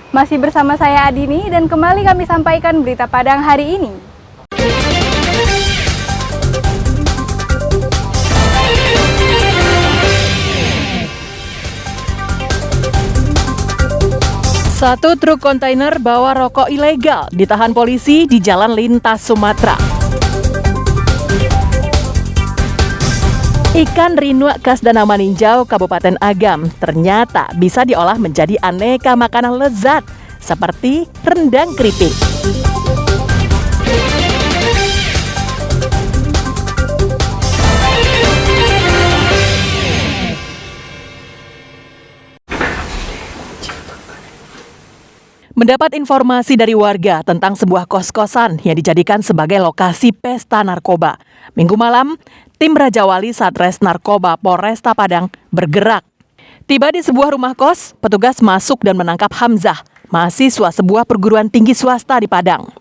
Masih bersama saya Adini dan kembali kami sampaikan berita Padang hari ini. Satu truk kontainer bawa rokok ilegal ditahan polisi di Jalan Lintas Sumatera. Ikan rinua khas Danau Maninjau, Kabupaten Agam, ternyata bisa diolah menjadi aneka makanan lezat seperti rendang keripik. Mendapat informasi dari warga tentang sebuah kos-kosan yang dijadikan sebagai lokasi pesta narkoba. Minggu malam, tim Raja Wali Satres Narkoba Polresta Padang bergerak. Tiba di sebuah rumah kos, petugas masuk dan menangkap Hamzah, mahasiswa sebuah perguruan tinggi swasta di Padang.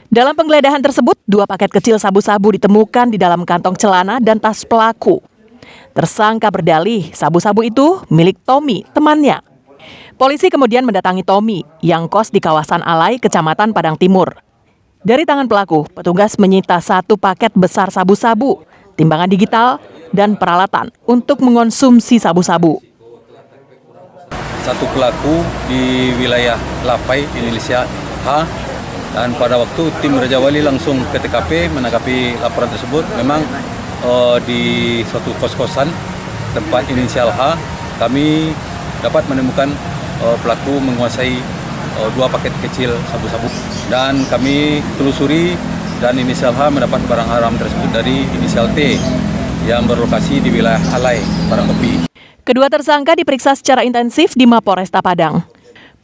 Dalam penggeledahan tersebut, 2 paket kecil sabu-sabu ditemukan di dalam kantong celana dan tas pelaku. Tersangka berdalih sabu-sabu itu milik Tommy, temannya. Polisi kemudian mendatangi Tommy yang kos di kawasan Alai, Kecamatan Padang Timur. Dari tangan pelaku, petugas menyita 1 paket besar sabu-sabu, timbangan digital, dan peralatan untuk mengonsumsi sabu-sabu. 1 pelaku di wilayah Lapai, inisial H, dan pada waktu tim Raja Wali langsung ke TKP menanggapi laporan tersebut. Memang di suatu kos-kosan tempat inisial H, kami dapat menemukan pelaku menguasai 2 paket kecil sabu-sabu, dan kami telusuri dan inisial H mendapat barang haram tersebut dari inisial T yang berlokasi di wilayah Alai, Parangkopi. Kedua tersangka diperiksa secara intensif di Mapolresta Padang.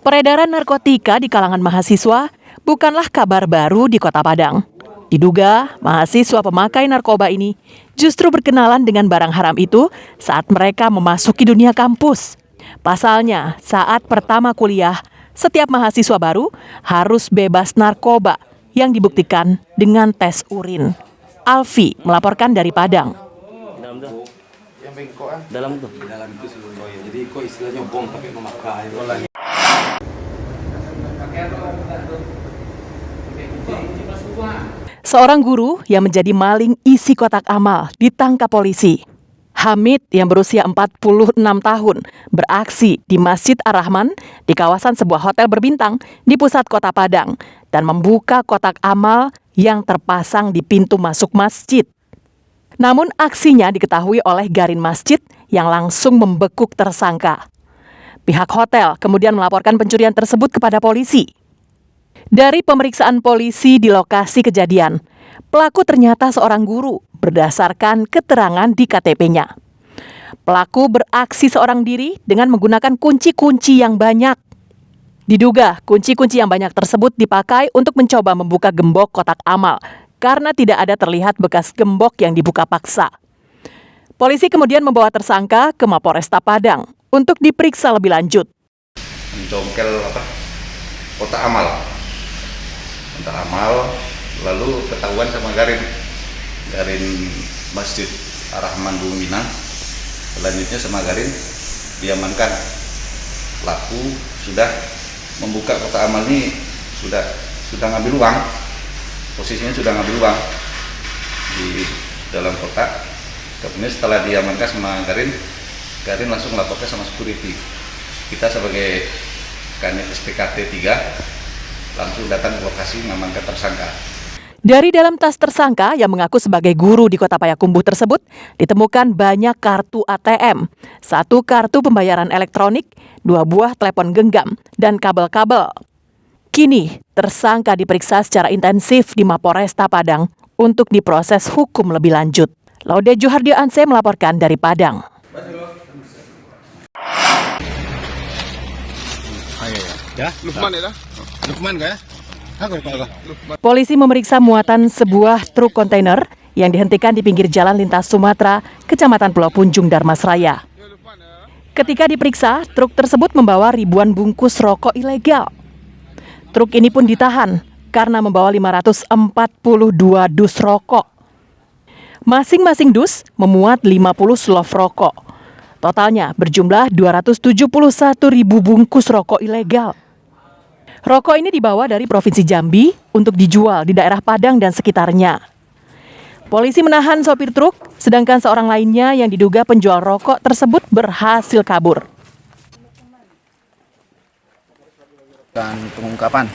Peredaran narkotika di kalangan mahasiswa bukanlah kabar baru di Kota Padang. Diduga mahasiswa pemakai narkoba ini justru berkenalan dengan barang haram itu saat mereka memasuki dunia kampus. Pasalnya, saat pertama kuliah, setiap mahasiswa baru harus bebas narkoba yang dibuktikan dengan tes urin. Alfi melaporkan dari Padang. Dalam itu seluruhnya. Jadi kok istilahnya bom tapi memakai. Seorang guru yang menjadi maling isi kotak amal ditangkap polisi. Hamid yang berusia 46 tahun beraksi di Masjid Ar-Rahman di kawasan sebuah hotel berbintang di pusat kota Padang dan membuka kotak amal yang terpasang di pintu masuk masjid. Namun aksinya diketahui oleh Garin Masjid yang langsung membekuk tersangka. Pihak hotel kemudian melaporkan pencurian tersebut kepada polisi. Dari pemeriksaan polisi di lokasi kejadian, pelaku ternyata seorang guru berdasarkan keterangan di KTP-nya. Pelaku beraksi seorang diri dengan menggunakan kunci-kunci yang banyak. Diduga kunci-kunci yang banyak tersebut dipakai untuk mencoba membuka gembok kotak amal karena tidak ada terlihat bekas gembok yang dibuka paksa. Polisi kemudian membawa tersangka ke Mapolresta Padang untuk diperiksa lebih lanjut. Mencongkel kotak amal, lalu ketahuan sama Garin Masjid Ar-Rahman Bumi Minang. Selanjutnya sama Garin diamankan. Pelaku sudah membuka kotak amal ini, sudah ngambil uang. Posisinya sudah ngambil uang di dalam kotak. Kemudian setelah diamankan sama Garin langsung melaporkan sama security. Kita sebagai Kanit SPKT 3 langsung datang ke lokasi mengamankan tersangka. Dari dalam tas tersangka yang mengaku sebagai guru di Kota Payakumbuh tersebut, ditemukan banyak kartu ATM, 1 kartu pembayaran elektronik, 2 buah telepon genggam, dan kabel-kabel. Kini, tersangka diperiksa secara intensif di Mapolresta Padang untuk diproses hukum lebih lanjut. Laude Juhardio Anse melaporkan dari Padang. Lukman ya? Polisi memeriksa muatan sebuah truk kontainer yang dihentikan di pinggir jalan lintas Sumatera, Kecamatan Pulau Punjung, Darmasraya. Ketika diperiksa, truk tersebut membawa ribuan bungkus rokok ilegal. Truk ini pun ditahan karena membawa 542 dus rokok. Masing-masing dus memuat 50 slov rokok. Totalnya berjumlah 271.000 bungkus rokok ilegal. Rokok ini dibawa dari Provinsi Jambi untuk dijual di daerah Padang dan sekitarnya. Polisi menahan sopir truk, sedangkan seorang lainnya yang diduga penjual rokok tersebut berhasil kabur. Dan pengungkapan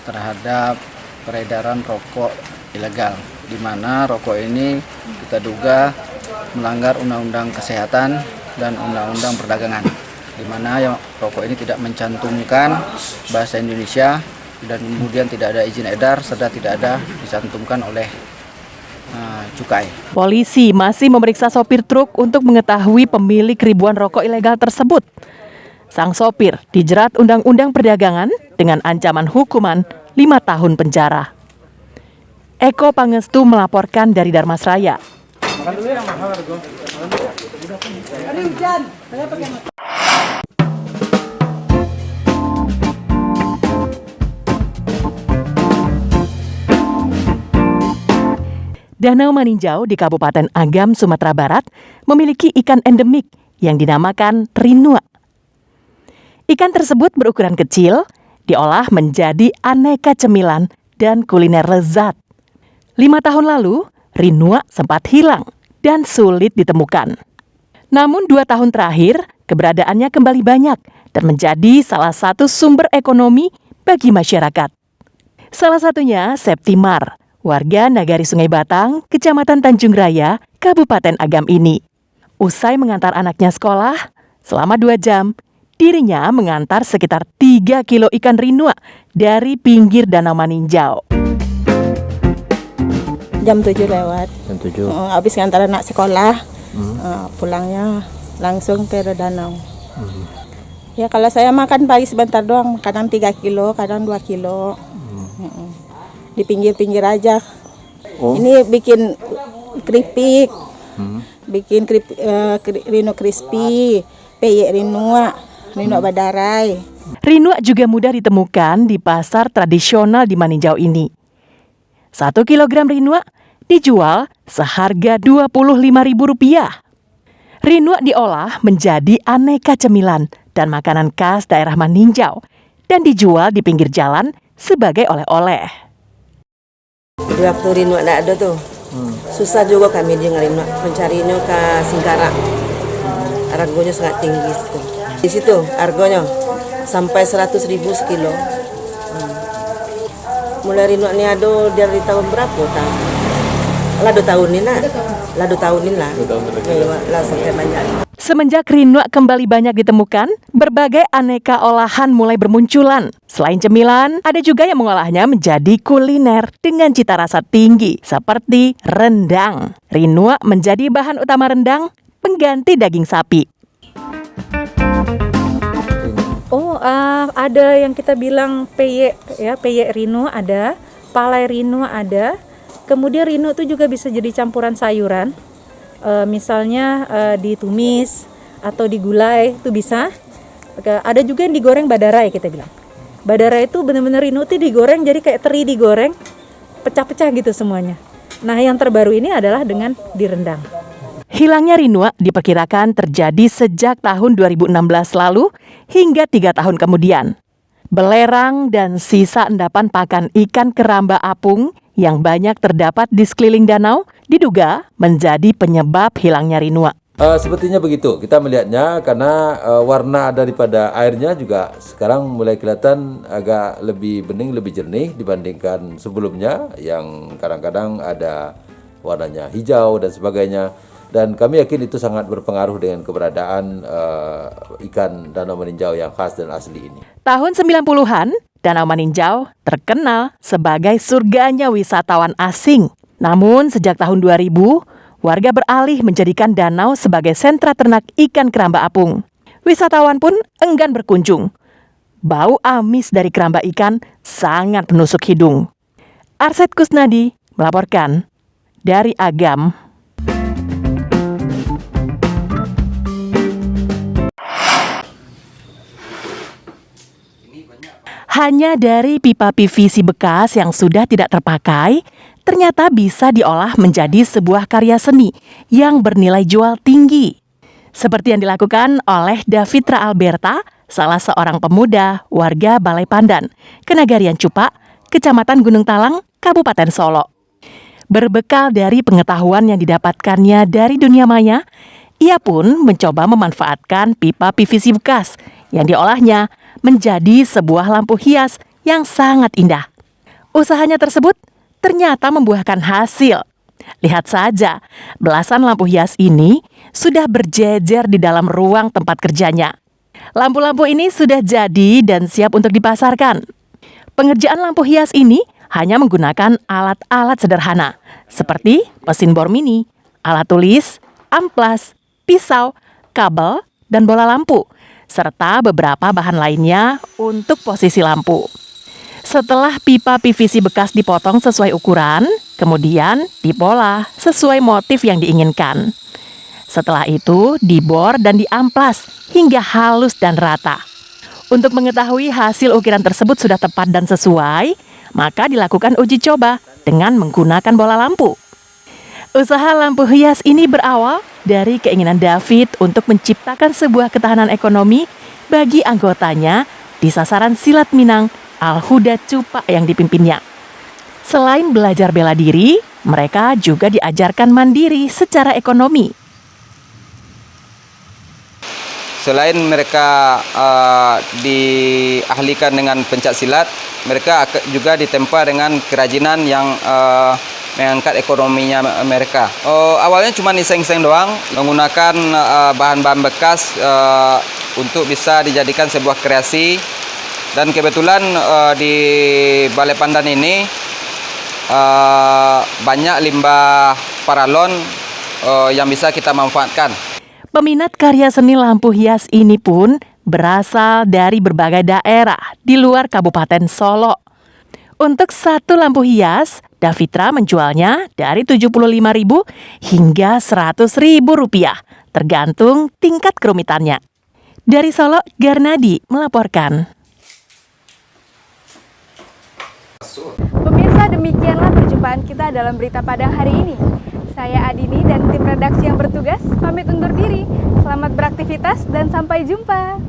terhadap peredaran rokok ilegal, di mana rokok ini kita duga melanggar Undang-Undang Kesehatan dan Undang-Undang Perdagangan, di mana yang rokok ini tidak mencantumkan bahasa Indonesia dan kemudian tidak ada izin edar serta tidak ada dicantumkan oleh cukai. Polisi masih memeriksa sopir truk untuk mengetahui pemilik ribuan rokok ilegal tersebut. Sang sopir dijerat Undang-Undang Perdagangan dengan ancaman hukuman 5 tahun penjara. Eko Pangestu melaporkan dari Dharmasraya. Danau Maninjau di Kabupaten Agam, Sumatera Barat memiliki ikan endemik yang dinamakan rinua. Ikan tersebut berukuran kecil, diolah menjadi aneka cemilan dan kuliner lezat. 5 tahun lalu, rinua sempat hilang dan sulit ditemukan. Namun 2 tahun terakhir, keberadaannya kembali banyak dan menjadi salah satu sumber ekonomi bagi masyarakat. Salah satunya Septimar, warga Nagari Sungai Batang, Kecamatan Tanjung Raya, Kabupaten Agam ini. Usai mengantar anaknya sekolah, selama 2 jam, dirinya mengantar sekitar 3 kilo ikan rinua dari pinggir Danau Maninjau. Jam 7 lewat. Jam 7. Habis ngantar anak sekolah, pulangnya langsung ke danau. Ya kalau saya makan pagi sebentar doang, kadang 3 kilo, kadang 2 kilo. Di pinggir-pinggir aja. Ini bikin keripik, bikin rino crispy, peyek rinua badarai. Rinua juga mudah ditemukan di pasar tradisional di Maninjau ini. 1 kilogram rinua dijual seharga Rp25.000. Rinua diolah menjadi aneka cemilan dan makanan khas daerah Maninjau dan dijual di pinggir jalan sebagai oleh-oleh. Di waktu rinua tidak ada tuh, susah juga kami dia rinua, mencarinya ke Singkarak. Harganya sangat tinggi situ. Di situ harganya sampai 100.000 sekilo. Mulai rinua ini ada dari tahun berapa tahun? Lah 2 tahun ini lah. Lah 2 tahun ini lah. Lah sampai banyak. Semenjak rinua kembali banyak ditemukan, berbagai aneka olahan mulai bermunculan. Selain cemilan, ada juga yang mengolahnya menjadi kuliner dengan cita rasa tinggi, seperti rendang. Rinua menjadi bahan utama rendang, pengganti daging sapi. Ada yang kita bilang peyek, ya, peyek rinua ada, palai rinua ada. Kemudian rinua itu juga bisa jadi campuran sayuran. Misalnya ditumis atau digulai itu bisa. Ada juga yang digoreng badarai kita bilang. Badarai itu benar-benar rinua itu digoreng jadi kayak teri digoreng, pecah-pecah gitu semuanya. Nah yang terbaru ini adalah dengan direndang. Hilangnya rinua diperkirakan terjadi sejak tahun 2016 lalu hingga 3 tahun kemudian. Belerang dan sisa endapan pakan ikan keramba apung yang banyak terdapat di sekeliling danau diduga menjadi penyebab hilangnya rinua. Sepertinya begitu, kita melihatnya karena warna daripada airnya juga sekarang mulai kelihatan agak lebih bening, lebih jernih dibandingkan sebelumnya yang kadang-kadang ada warnanya hijau dan sebagainya. Dan kami yakin itu sangat berpengaruh dengan keberadaan ikan Danau Maninjau yang khas dan asli ini. Tahun 90-an, Danau Maninjau terkenal sebagai surganya wisatawan asing. Namun sejak tahun 2000, warga beralih menjadikan danau sebagai sentra ternak ikan keramba apung. Wisatawan pun enggan berkunjung. Bau amis dari keramba ikan sangat menusuk hidung. Arset Kusnadi melaporkan dari Agam. Hanya dari pipa PVC bekas yang sudah tidak terpakai, ternyata bisa diolah menjadi sebuah karya seni yang bernilai jual tinggi. Seperti yang dilakukan oleh Davitra Alberta, salah seorang pemuda warga Balai Pandan, Kenagarian Cupak, Kecamatan Gunung Talang, Kabupaten Solo. Berbekal dari pengetahuan yang didapatkannya dari dunia maya, ia pun mencoba memanfaatkan pipa PVC bekas yang diolahnya menjadi sebuah lampu hias yang sangat indah. Usahanya tersebut ternyata membuahkan hasil. Lihat saja, belasan lampu hias ini sudah berjejer di dalam ruang tempat kerjanya. Lampu-lampu ini sudah jadi dan siap untuk dipasarkan. Pengerjaan lampu hias ini hanya menggunakan alat-alat sederhana, seperti mesin bor mini, alat tulis, amplas, pisau, kabel, dan bola lampu, serta beberapa bahan lainnya untuk posisi lampu. Setelah pipa PVC bekas dipotong sesuai ukuran, kemudian dipola sesuai motif yang diinginkan. Setelah itu, dibor dan diamplas hingga halus dan rata. Untuk mengetahui hasil ukiran tersebut sudah tepat dan sesuai, maka dilakukan uji coba dengan menggunakan bola lampu. Usaha lampu hias ini berawal dari keinginan David untuk menciptakan sebuah ketahanan ekonomi bagi anggotanya di sasaran silat Minang Al-Huda Cupak yang dipimpinnya. Selain belajar bela diri, mereka juga diajarkan mandiri secara ekonomi. Selain mereka diahlikan dengan pencak silat, mereka juga ditempa dengan kerajinan yang mengangkat ekonominya mereka. Awalnya cuma iseng-iseng doang, menggunakan bahan-bahan bekas untuk bisa dijadikan sebuah kreasi. Dan kebetulan di Balai Pandan ini banyak limbah paralon yang bisa kita manfaatkan. Peminat karya seni lampu hias ini pun berasal dari berbagai daerah di luar Kabupaten Solo. Untuk satu lampu hias, Davitra menjualnya dari Rp75.000 hingga Rp100.000, tergantung tingkat kerumitannya. Dari Solo, Garnadi melaporkan. Pemirsa, demikianlah perjumpaan kita dalam Berita Padang hari ini. Saya Adini dan tim redaksi yang bertugas pamit undur diri. Selamat beraktivitas dan sampai jumpa.